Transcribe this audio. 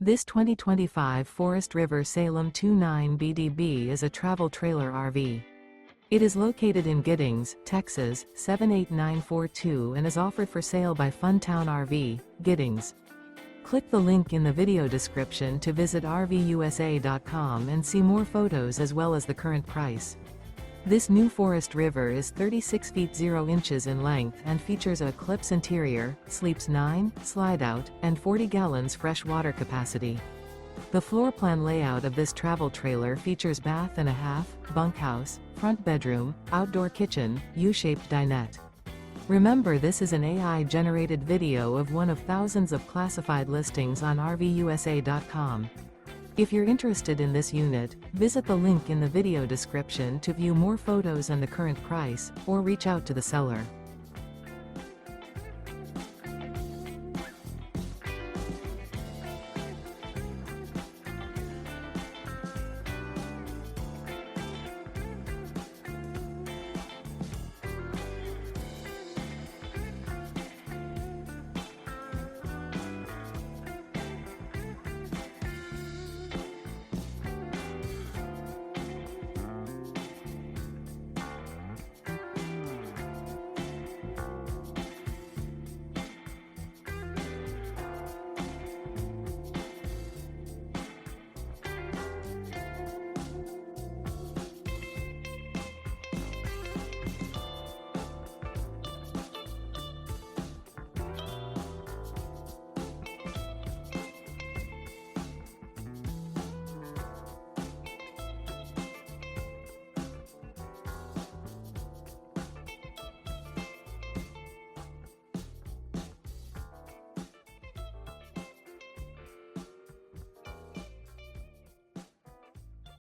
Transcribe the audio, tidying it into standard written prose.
This 2025 Forest River Salem 29BDB is a travel trailer RV. It is located in Giddings, Texas, 78942 and is offered for sale by Funtown RV, Giddings. Click the link in the video description to visit RVUSA.com and see more photos as well as the current price. This new Forest River is 36 feet 0 inches in length and features a ECLIPSE interior, sleeps 9, slide-out, and 40 gallons fresh water capacity. The floor plan layout of this travel trailer features bath and a half, bunkhouse, front bedroom, outdoor kitchen, U-shaped dinette. Remember, this is an AI-generated video of one of thousands of classified listings on RVUSA.com. If you're interested in this unit, visit the link in the video description to view more photos and the current price, or reach out to the seller.